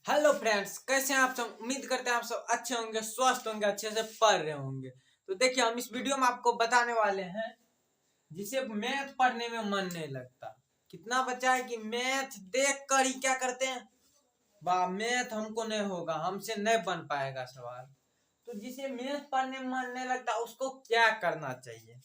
Hello friends, कैसे हैं आप सब। उम्मीद करते हैं आप सब अच्छे होंगे, स्वस्थ होंगे, अच्छे से पढ़ रहे होंगे। तो देखिए, हम इस वीडियो में आपको बताने वाले हैं जिसे मैथ पढ़ने में मन नहीं लगता। कितना बच्चा है कि मैथ देख कर ही क्या करते हैं, वाह मैथ हमको नहीं होगा, हमसे नहीं बन पाएगा सवाल। तो जिसे मैथ पढ़ने में मन नहीं लगता उसको क्या करना चाहिए।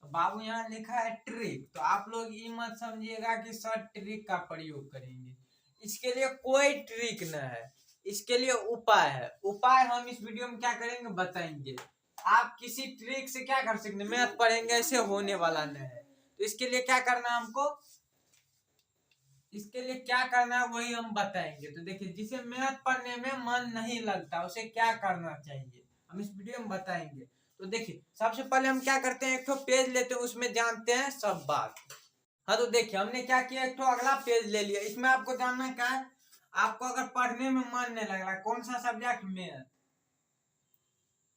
तो बाबू यहाँ लिखा है ट्रिक, तो आप लोग ये मत समझिएगा कि सर ट्रिक का प्रयोग करेंगे। इसके लिए कोई ट्रिक न है, इसके लिए उपाय है। उपाय हम इस वीडियो में क्या करेंगे बताएंगे। आप किसी ट्रिक से क्या कर सकते हैं, मैथ पढ़ेंगे ऐसे होने वाला नहीं है। तो इसके लिए क्या करना है हमको, इसके लिए क्या करना है वही हम बताएंगे। तो देखिए, जिसे मैथ पढ़ने में मन नहीं लगता उसे क्या करना चाहिए हम इस वीडियो में बताएंगे। तो देखिए, सबसे पहले हम क्या करते हैं, एक तो पेज लेते हैं, उसमें जानते हैं सब बात। हाँ, तो देखिए हमने क्या किया, एक तो अगला पेज ले लिया। इसमें आपको जानना क्या है, आपको अगर पढ़ने में मन नहीं लग रहा, कौन सा सब्जेक्ट, मैथ।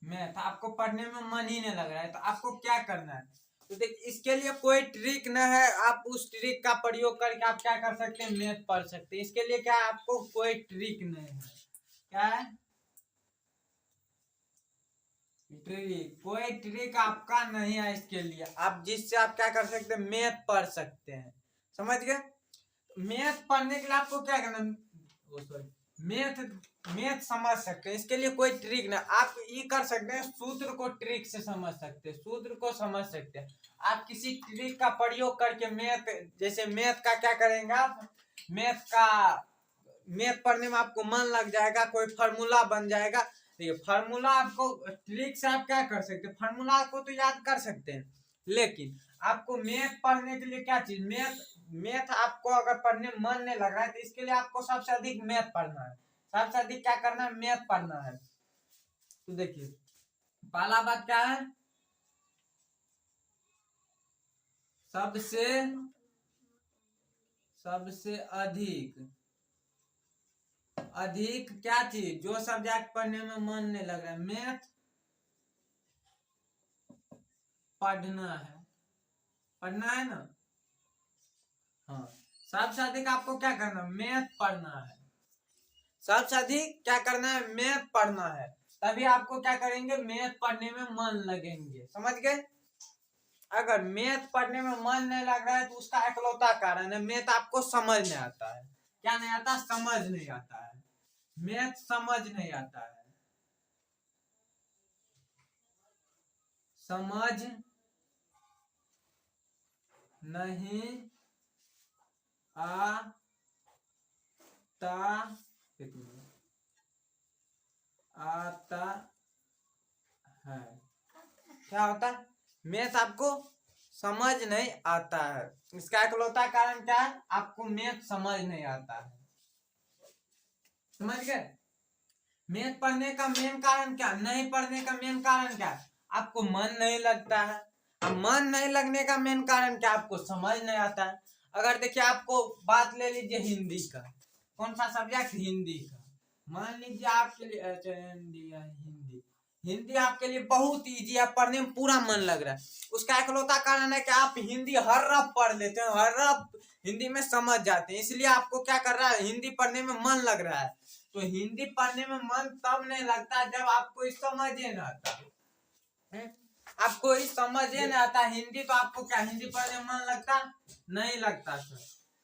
मैथ आपको पढ़ने में मन ही नहीं लग रहा है, तो आपको क्या करना है। तो देखिए, इसके लिए कोई ट्रिक न है, आप उस ट्रिक का प्रयोग करके आप क्या कर सकते हैं, मैथ पढ़ सकते हैं। इसके लिए क्या है, आपको कोई ट्रिक नहीं है। क्या है ट्रिक, कोई ट्रिक आपका नहीं है। इसके लिए आप जिससे आप क्या कर सकते हैं, मैथ पढ़ सकते हैं। समझ गए। मैथ पढ़ने के लिए आपको क्या करना, सॉरी, मैथ मैथ समझ सकते हैं। इसके लिए कोई ट्रिक ना, आप ये कर सकते हैं, सूत्र को ट्रिक से समझ सकते हैं, सूत्र को समझ सकते हैं। आप किसी ट्रिक का प्रयोग करके मैथ, जैसे मैथ का क्या करेंगे आप, मैथ का मैथ पढ़ने में आपको मन लग जाएगा, कोई फार्मूला बन जाएगा। देखिए, फार्मूला आपको ट्रिक से आप क्या कर सकते हैं, फार्मूला को तो याद कर सकते हैं, लेकिन आपको मैथ पढ़ने के लिए क्या चीज, मैथ मैथ आपको अगर पढ़ने में मन नहीं लग रहा है तो इसके लिए आपको सबसे अधिक मैथ पढ़ना है। सबसे अधिक क्या करना है, मैथ पढ़ना है। तो देखिए, पहला बात क्या है, सबसे सबसे अधिक अधिक क्या चीज, जो सब्जेक्ट पढ़ने में मन नहीं लग रहा है, मैथ पढ़ना है। पढ़ना है ना। हाँ, सबसे अधिक आपको क्या करना है, मैथ पढ़ना है। सबसे अधिक क्या करना है, मैथ पढ़ना है। तभी आपको क्या करेंगे, मैथ पढ़ने में मन लगेंगे। समझ गए। अगर मैथ पढ़ने में मन नहीं लग रहा है तो उसका इकलौता कारण है, मैथ आपको समझ नहीं आता है। क्या नहीं आता, समझ नहीं आता है। मैथ समझ नहीं आता है, समझ नहीं आता, आता है। क्या होता है, मैथ आपको समझ नहीं आता है। इसका इकलौता कारण क्या है, आपको मैथ समझ नहीं आता है। समझ गए। मैथ पढ़ने का मेन कारण क्या, नहीं पढ़ने का मेन कारण क्या, आपको मन नहीं लगता है। अब मन नहीं लगने का मेन कारण क्या, आपको समझ नहीं आता है। अगर देखिए, आपको बात ले लीजिए हिंदी का, कौन सा सब्जेक्ट, हिंदी का। मान लीजिए आपके लिए हिंदी हिंदी आपके लिए बहुत इजी है, पढ़ने में पूरा मन लग रहा है। उसका इकलौता कारण है कि आप हिंदी हर रफ पढ़ लेते हैं, हर रफ हिंदी में समझ जाते हैं, इसलिए आपको क्या कर रहा है, हिंदी पढ़ने में मन लग रहा है। तो हिंदी पढ़ने में मन तब नहीं लगता जब आपको इस समझे न आता है। आपको इस समझे नहीं आता हिंदी, तो आपको क्या हिंदी पढ़ने में मन लगता, नहीं लगता सर।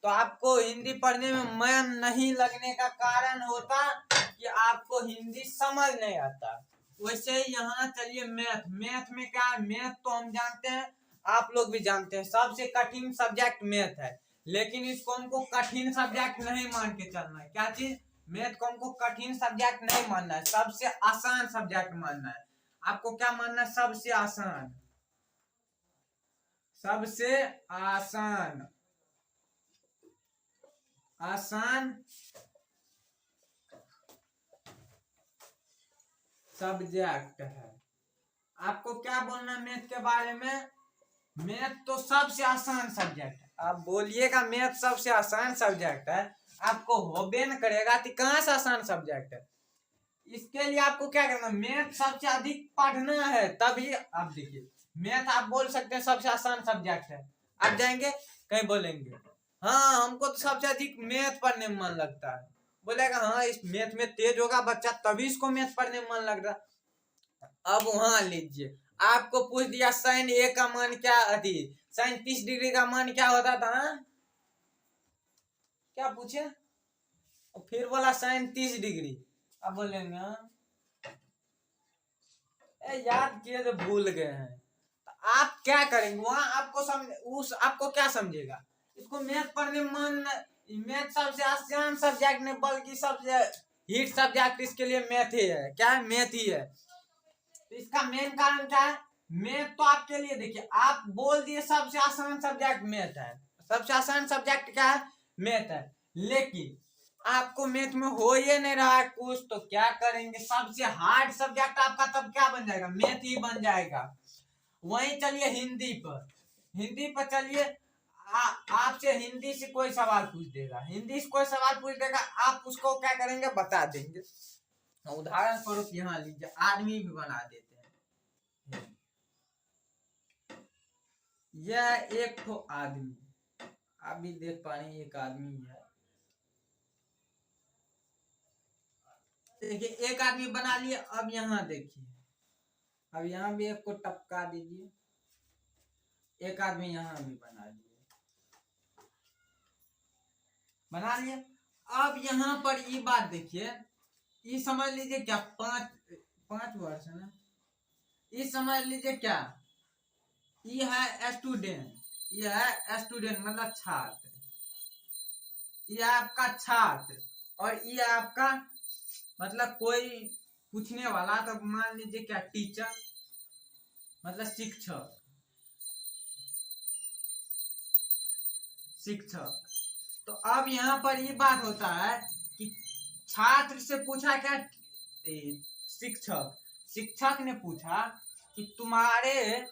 तो आपको हिंदी पढ़ने में मन नहीं लगने का कारण होता कि आपको हिंदी समझ नहीं आता। वैसे ही यहाँ चलिए, मैथ मैथ में क्या है, मैथ तो हम जानते हैं, आप लोग भी जानते हैं, सबसे कठिन सब्जेक्ट मैथ है। लेकिन इसको हमको कठिन सब्जेक्ट नहीं मान के चलना है। क्या चीज, मैथ को हमको कठिन सब्जेक्ट नहीं मानना है, सबसे आसान सब्जेक्ट मानना है। आपको क्या मानना है, सबसे आसान, सबसे आसान आसान सब्जेक्ट है। आपको क्या बोलना है मैथ के बारे में, मैथ तो सबसे आसान सब्जेक्ट है। आप बोलिएगा मैथ सबसे आसान सब्जेक्ट है, आपको होबे न करेगा तो कहाँ से आसान सब्जेक्ट है। इसके लिए आपको क्या करना, मैथ सबसे अधिक पढ़ना है, तभी आप देखिए, मैथ आप बोल सकते हैं सबसे आसान सब्जेक्ट है, आप जाएंगे कहीं बोलेंगे हाँ हमको तो सबसे अधिक मैथ पढ़ने में मन लगता है। बोलेगा हाँ इस मैथ में तेज होगा बच्चा तभी इसको मैथ पढ़ने में मन लग रहा। अब वहां लीजिए, आपको पूछ दिया sin a का मान क्या, अति sin 30 डिग्री का मान क्या होता था, क्या पूछे, और फिर बोला sin 30 डिग्री। अब बोलेंगे याद किए तो भूल गए हैं, तो आप क्या करेंगे वहां, आपको आपको क्या समझेगा, इसको मैथ पढ़ने में मन, मैथ सबसे आसान सब्जेक्ट नहीं बल्कि सबसे हिट सब्जेक्ट इसके लिए मैथ ही है, क्या है, मैथ ही है। तो इसका मेन कारण क्या है, मैथ तो आपके लिए देखिए आप बोल दिए सबसे आसान सब्जेक्ट मैथ है, सबसे आसान सब्जेक्ट क्या है, मैथ है, लेकिन आपको मैथ में हो ये नहीं रहा है कुछ, तो क्या करेंगे, सबसे हार्ड सब्जेक्ट आपका तब क्या बन जाएगा, मैथ ही बन जाएगा। वहीं चलिए हिंदी पर, हिंदी पर चलिए, आपसे हिंदी से कोई सवाल पूछ देगा, हिंदी से कोई सवाल पूछ देगा, आप उसको क्या करेंगे बता देंगे। उदाहरण स्वरूप यहाँ लीजिए, आदमी भी बना देते हैं, यह एक तो आदमी, आप भी देख पा रहे हैं एक आदमी है, देखिए एक आदमी बना लिए। अब यहाँ देखिए, अब यहाँ भी एक को टपका दीजिए, एक आदमी यहाँ भी बना लिए, बना लिए। अब यहाँ पर ये बात देखिए, ये समझ लीजिए क्या, पांच वर्ष है ना, ये समझ लीजिए क्या, ये है स्टूडेंट, ये है स्टूडेंट मतलब छात्र, ये आपका छात्र, और ये आपका मतलब कोई पूछने वाला, तो मान लीजिए क्या टीचर मतलब शिक्षक, शिक्षक। तो अब यहाँ पर ये बात होता है कि छात्र से पूछा क्या, शिक्षक, शिक्षक ने पूछा कि तुम्हारे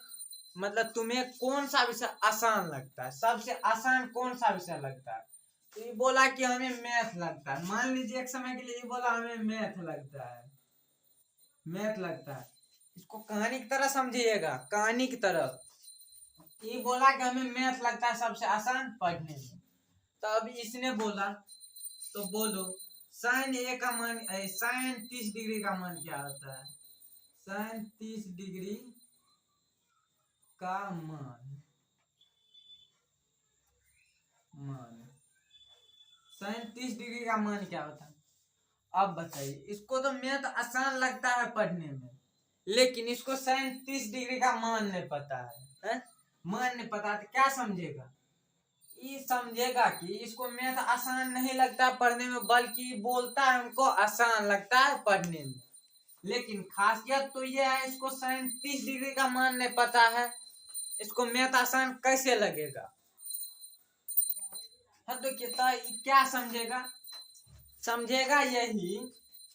मतलब तुम्हें कौन सा विषय आसान लगता है, सबसे आसान कौन सा विषय लगता है, तो ये बोला कि हमें मैथ लगता है, मान लीजिए एक समय के लिए ये बोला हमें मैथ लगता है, मैथ लगता है। इसको कहानी की तरह समझिएगा, कहानी की तरह, ये बोला कि हमें मैथ लगता है सबसे आसान पढ़ने में। तो अब इसने बोला, तो बोलो साइन ए का मान, साइन 30 डिग्री का मान क्या होता है, साइन 30 डिग्री का मान, साइन 30 डिग्री का मान क्या होता है। अब बताइए, इसको तो मैथ आसान लगता है पढ़ने में, लेकिन इसको साइन 30 डिग्री का मान नहीं पता है? मान नहीं पता तो क्या समझेगा, ये समझेगा कि इसको मैथ आसान नहीं लगता पढ़ने में, बल्कि बोलता है हमको आसान लगता है पढ़ने में, लेकिन खासियत तो ये है इसको साइन 30 डिग्री का मान नहीं पता है, इसको मैथ आसान कैसे लगेगा। हाँ तो क्या समझेगा, समझेगा यही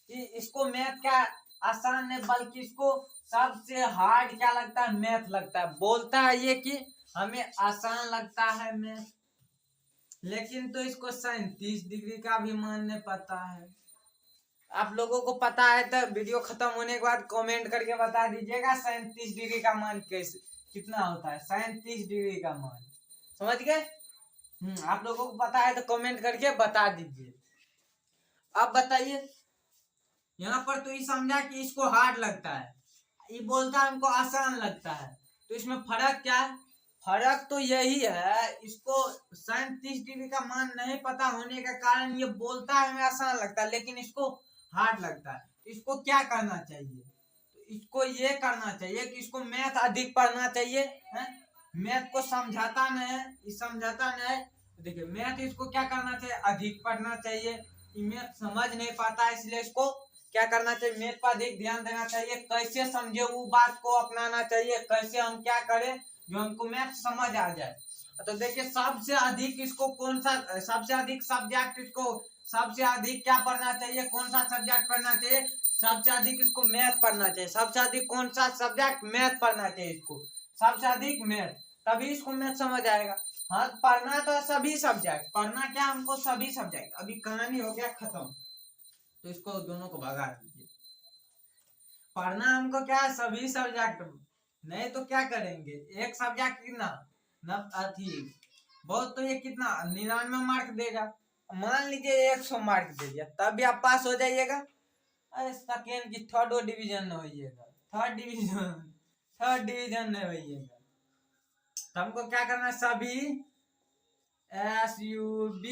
कि इसको मैथ क्या आसान नहीं बल्कि इसको सबसे हार्ड क्या लगता है, मैथ लगता है, बोलता है ये कि हमें आसान लगता है मैथ, लेकिन तो इसको साइन 30 डिग्री का भी मान नहीं पता है। आप लोगों को पता है तो वीडियो खत्म होने के बाद कमेंट करके बता दीजिएगा साइन 30 डिग्री का मान कैसे कितना होता है, साइन 30 डिग्री का मान, समझ गए। आप लोगों को पता है तो कमेंट करके बता दीजिए। अब बताइए, यहाँ पर तो ये समझा कि इसको हार्ड लगता है, ये बोलता है हमको आसान लगता है, तो इसमें फर्क क्या है, फर्क तो यही है, इसको साइन 30 डिग्री का मान नहीं पता होने के कारण ये बोलता है हमें आसान लगता है, लेकिन इसको हार्ड लगता है। तो इसको क्या करना चाहिए, तो इसको ये करना चाहिए कि इसको मैथ अधिक पढ़ना चाहिए, मैथ को समझाता नहीं है, समझाता नहीं है, देखिए मैथ इसको क्या करना चाहिए, अधिक पढ़ना चाहिए, मैथ समझ नहीं पाता इसलिए इसको क्या करना चाहिए, मैथ पर अधिक ध्यान देना चाहिए, कैसे समझे वो बात को अपनाना चाहिए, कैसे हम क्या करें जो हमको मैथ समझ आ जाए। तो देखिए सबसे अधिक इसको कौन सा, सबसे अधिक सब्जेक्ट इसको सबसे अधिक क्या पढ़ना चाहिए, कौन सा सब्जेक्ट पढ़ना चाहिए, सबसे अधिक इसको मैथ पढ़ना चाहिए, सबसे अधिक कौन सा सब्जेक्ट, मैथ पढ़ना चाहिए इसको, सबसे अधिक मैथ, तभी इसको मैथ समझ आएगा। हाँ पढ़ना तो सभी सब्जेक्ट, पढ़ना क्या हमको सभी सब्जेक्ट, अभी कहानी हो गया खत्म, तो इसको दोनों को भगा दीजिए, पढ़ना हमको क्या है सभी सब्जेक्ट, नहीं तो क्या करेंगे, एक सब्जेक्ट कितना न अथी बहुत, तो ये कितना 99 मार्क देगा, मान लीजिए 100 मार्क दे दिया, तब भी आप पास हो जाइएगा। अरे सेकेंड की थर्ड डिवीजन में होइएगा, थर्ड डिवीजन में होइएगा। तो हमको क्या करना है, सभी SUBJECT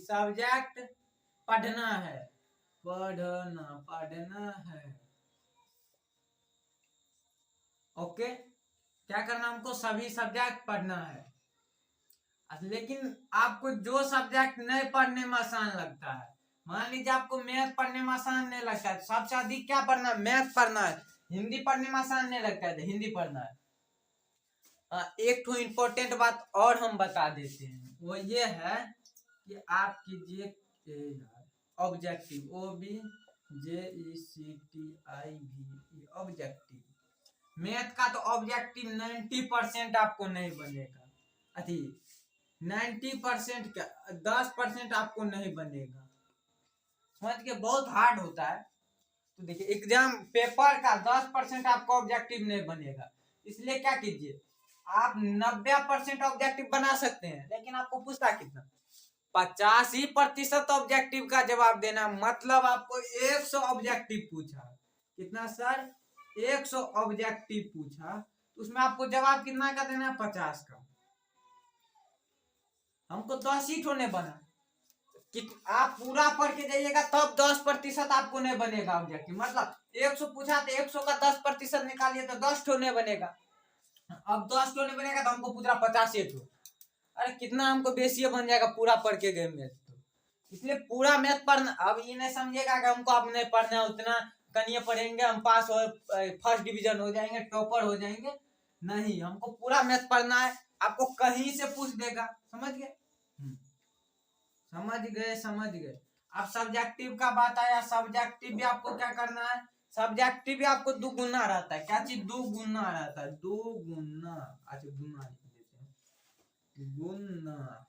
सब्जेक्ट पढ़ना है, पढ़ना है। ओके, क्या करना हमको, सभी सब्जेक्ट पढ़ना है। लेकिन आपको जो सब्जेक्ट नहीं पढ़ने में आसान लगता है, मान लीजिए आपको मैथ पढ़ने में आसान नहीं लगता है, सबसे अधिक क्या पढ़ना है, मैथ पढ़ना है। हिंदी पढ़ने में आसान नहीं लगता है तो हिंदी पढ़ना है। एक तो इम्पोर्टेंट बात और हम बता देते हैं, वो ये है कि आप कीजिए ऑब्जेक्टिव, OBJECTIV ऑब्जेक्टिव। मैथ का तो ऑब्जेक्टिव 90% आपको नहीं बनेगा, अथी 90% का 10% आपको नहीं बनेगा, समझ के, बहुत हार्ड होता है। तो देखिए एग्जाम पेपर का 10% आपको ऑब्जेक्टिव नहीं बनेगा, इसलिए क्या कीजिए, आप 90% ऑब्जेक्टिव बना सकते हैं, लेकिन आपको पूछता कितना, 85% ऑब्जेक्टिव का जवाब देना। मतलब आपको 100 ऑब्जेक्टिव पूछा, कितना सर, 100 ऑब्जेक्टिव पूछा, उसमें आपको जवाब कितना का देना है, 50 का। हमको 10 ही ठोने बना, कि आप पूरा पढ़ के जाइएगा तब 10% आपको नहीं बनेगा ऑब्जेक्टिव। मतलब 100 पूछा तो 100 का 10% निकालिए तो 10 ठो नहीं बनेगा। अब 10 ठो नहीं बनेगा तो हमको पूछा 50 ठो, अरे कितना हमको बेसिए बन जाएगा पूरा पढ़ के गए मैथ। तो इसलिए पूरा मैथ पढ़ना। अब ये नहीं समझेगा कि हमको अब नहीं पढ़ना है उतना, कनिए पढ़ेंगे हम पास हो, फर्स्ट डिवीजन हो जाएंगे, टॉपर हो जाएंगे, नहीं, हमको पूरा मैथ पढ़ना है। आपको कहीं से पूछ देगा, समझ गए, समझ गए। अब सब्जेक्टिव का बात आया, सब्जेक्टिव भी आपको क्या करना है, सब्जेक्टिव भी आपको दुगुना रहता है। क्या चीज, दुगुना रहता है, दुगुना। अच्छा गुना लिख देते हैं, गुना,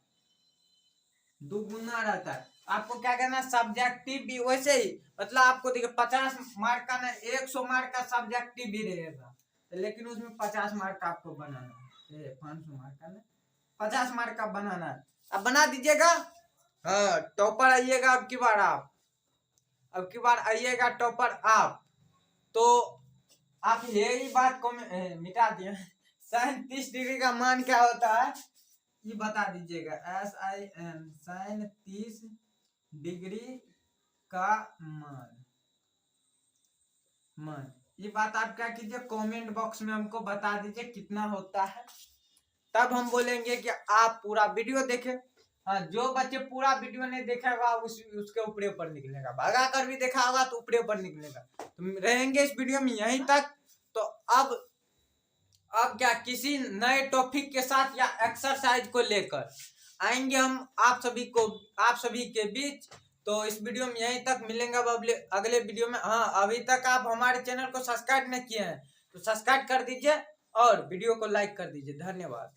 दुगुना रहता है। आपको क्या करना है, सब्जेक्टिव भी वैसे ही, मतलब आपको देखिए 50 मार्क का ना 100 मार्क का सब्जेक्टिव भी रहेगा, लेकिन उसमें 50 मार्क का आपको बनाना है, 500 मार्क का ना 50 मार्क का बनाना है। अब बना दीजिएगा, हाँ टॉपर आइएगा अब की बार आप, अब की बार आइएगा टॉपर आप। तो आप यही बात को मिटा दिए, साइन 30 डिग्री का मान क्या होता है ये बता दीजिएगा, SIN साइन 30 डिग्री का मान ये बात आप क्या कीजिए, कमेंट बॉक्स में हमको बता दीजिए कितना होता है, तब हम बोलेंगे कि आप पूरा वीडियो देखें। हाँ, जो बच्चे पूरा वीडियो नहीं देखा होगा उसके ऊपरे ऊपर निकलेगा, भगा कर भी देखा होगा तो ऊपरे ऊपर निकलेगा। तो रहेंगे इस वीडियो में यहीं तक। तो अब क्या, किसी नए टॉपिक के साथ या एक्सरसाइज को लेकर आएंगे हम आप सभी के बीच। तो इस वीडियो में यहीं तक, मिलेंगे अगले वीडियो में। हाँ, अभी तक आप हमारे चैनल को सब्सक्राइब नहीं किए हैं तो सब्सक्राइब कर दीजिए और वीडियो को लाइक कर दीजिए। धन्यवाद।